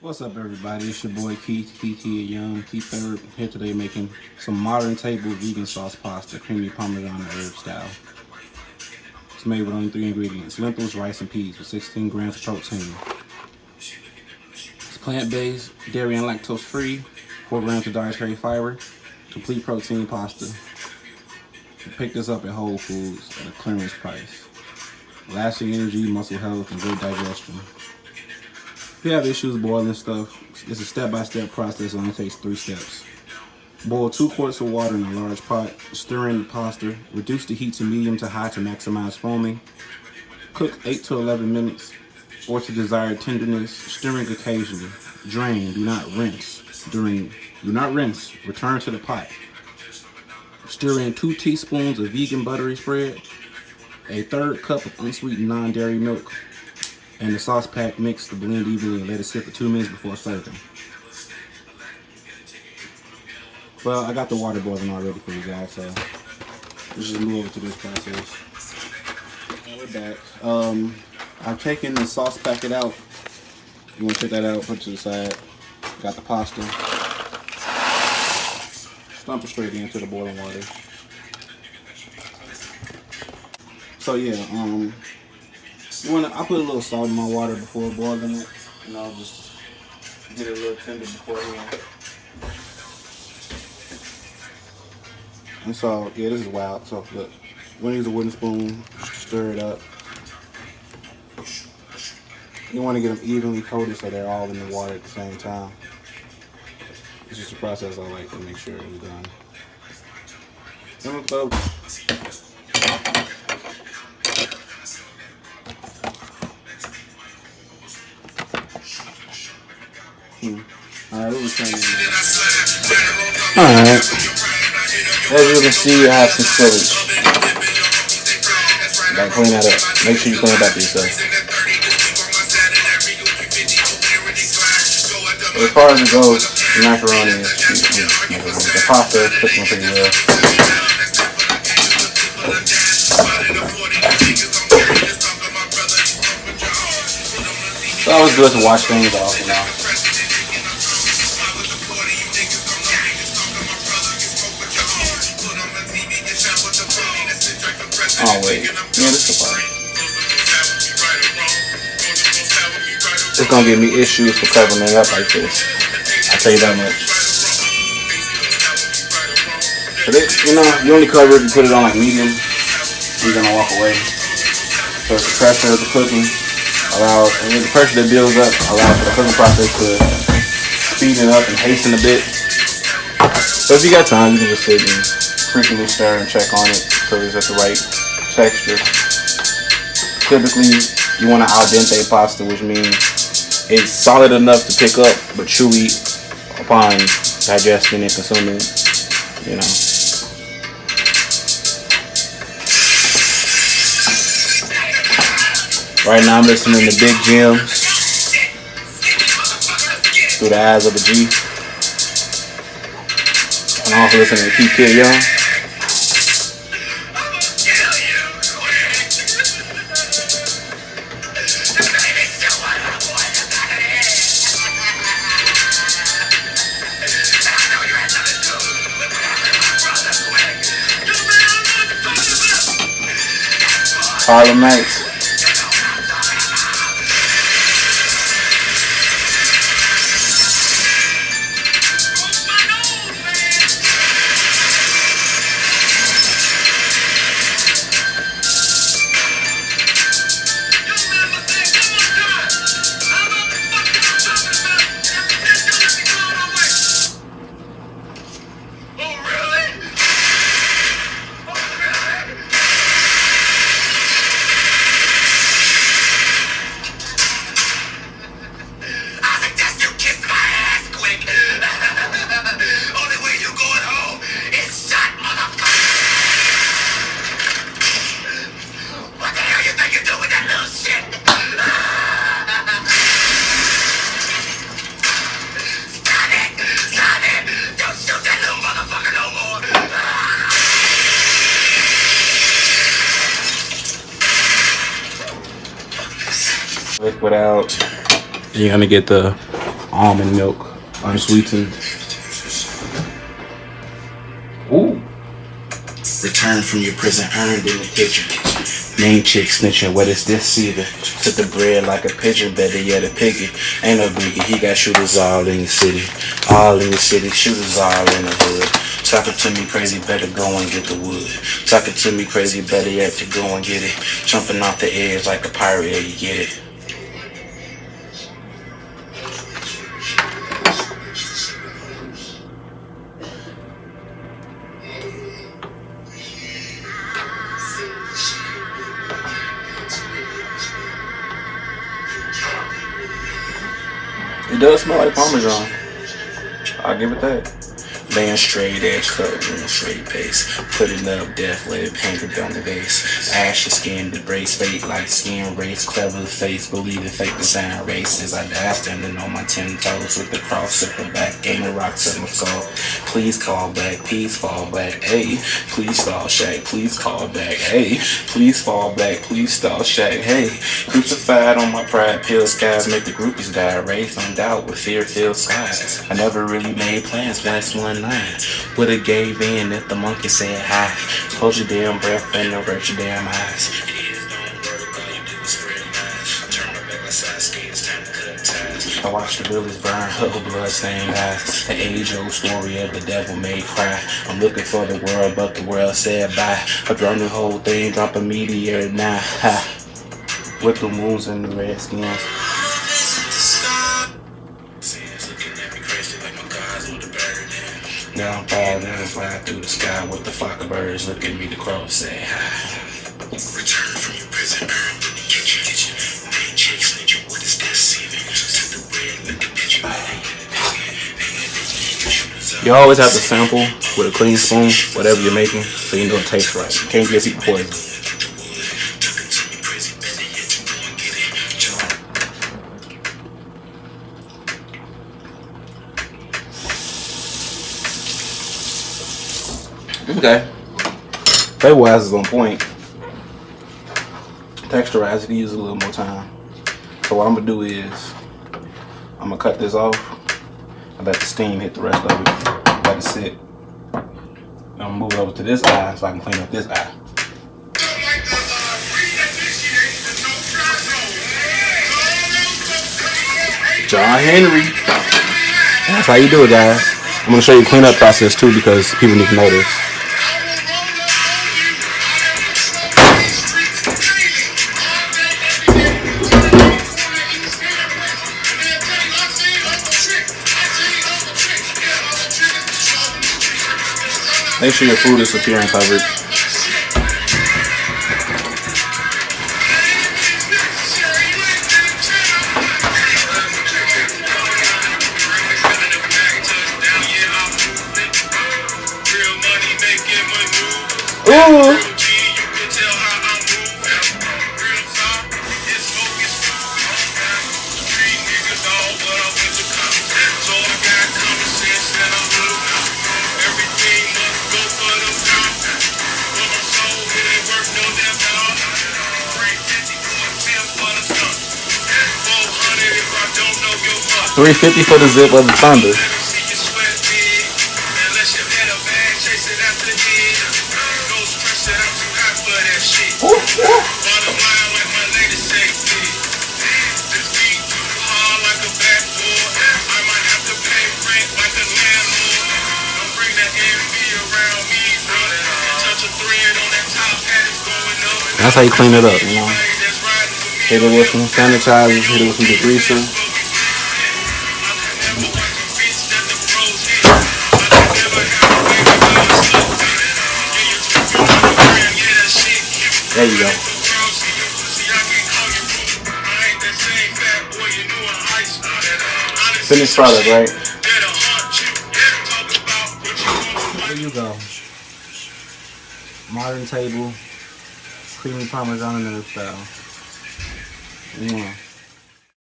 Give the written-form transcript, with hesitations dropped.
What's up, everybody? It's your boy Keith Young, Kethur, here today making some modern table vegan sauce pasta, creamy Parmesan and herb style. It's made with only 3 ingredients: lentils, rice, and peas with 16 grams of protein. It's plant-based, dairy and lactose free, 4 grams of dietary fiber, complete protein pasta. You pick this up at Whole Foods at a clearance price. Lasting energy, muscle health, and good digestion. If you have issues boiling stuff, it's a step-by-step process. It only takes 3 steps. Boil 2 quarts of water in a large pot. Stir in the pasta. Reduce the heat to medium to high to maximize foaming. Cook 8 to 11 minutes or to desired tenderness, stirring occasionally. Drain. Do not rinse. Return to the pot. Stir in 2 teaspoons of vegan buttery spread, a 1/3 cup of unsweetened non-dairy milk, and the sauce pack. Mix the blend evenly and let it sit for 2 minutes before serving. Well, I got the water boiling already for you guys, so let's just move over to this process. We're back. I've taken the sauce packet out. You want to take that out, put it to the side. Got the pasta. Dump it straight into the boiling water. So yeah, I put a little salt in my water before boiling it, and I'll just get it a little tender beforehand. And so, yeah, this is wild. So look, we're gonna use a wooden spoon, stir it up. You want to get them evenly coated so they're all in the water at the same time. It's just a process I like to make sure it's done. Alright, as you can see, I have some spillage. You gotta clean that up. Make sure you clean it up yourself. But as far as it goes, the macaroni is the pasta is cooking pretty well. It's always good to wash things off, you know. Oh wait, yeah, this is fine. It's gonna give me issues for covering it up like this. I'll tell you that much. But you only cover it if you put it on like medium. You're gonna walk away. So it's the pressure of the cooking and the pressure that builds up allows for the cooking process to speed it up and hasten a bit. So if you got time, you can just sit and frequently stir and check on it until it's at the right texture. Typically, you want an al dente pasta, which means it's solid enough to pick up, but chewy upon digesting and consuming it, you know. Right now I'm listening to Big Gems through the eyes of a G. And I'm also listening to Kethur Young. Harlem Nights. Liquid out. You're gonna get the almond milk, unsweetened. Ooh. Return from your prison, earned in the kitchen. Main chick snitching, what is this either? Took the bread like a pigeon, better yet a piggy. Ain't no biggie, he got shooters all in the city. All in the city, shooters all in the hood. Talking to me crazy, better go and get the wood. Talking to me crazy, better yet to go and get it. Jumping off the edge like a pirate, yeah, you get it. It does smell like Parmesan. I'll give it that. Laying straight edge cut, straight pace. Putting up death, let it painted on the base. Ashy skin, embrace fate like skin race. Clever face, believe in fake design races. I die standing on my 10 toes with the cross at the back. Gaming rocks at my skull. Please call back, please fall back. Hey, please stall shack, please call back. Hey, please fall back, please stall shack. Hey, crucified on my pride, pill skies make the groupies die. Raised on doubt with fear-filled skies. I never really made plans past one night. Would've gave in if the monkey said hi. Hold your damn breath and avert your damn eyes. I watched the village burn, her blood-stained eyes. The age-old story of the devil made cry. I'm looking for the world, but the world said bye. I drown the whole thing, drop a meteor now. Ha. With the wounds and the redskins. Down fall, then fly through the sky with the flock of birds. Look at me, the crows say hi. Return from your prison, earned in the kitchen. Main chick snitching, what is this even? To the bread, look at you. You always have to sample with a clean spoon, whatever you're making, so you know it tastes right. You can't give people poison. Okay. Flavor-wise is on point. Texture-wise, you can use a little more time. So what I'm gonna do is, I'm gonna cut this off and let the steam hit the rest of it. Let it sit. I'm gonna move it over to this eye so I can clean up this eye. John Henry. That's how you do it, guys. I'm gonna show you the cleanup process too because people need to know this. Make sure your food is secure and covered. Ooh. $350 for the zip of the Thunder. That's how you clean it up, you know. Hit it with some sanitizer, hit it with some degreaser. There you go. Finished product, right? There you go. Modern table, creamy Parmesan and herb style.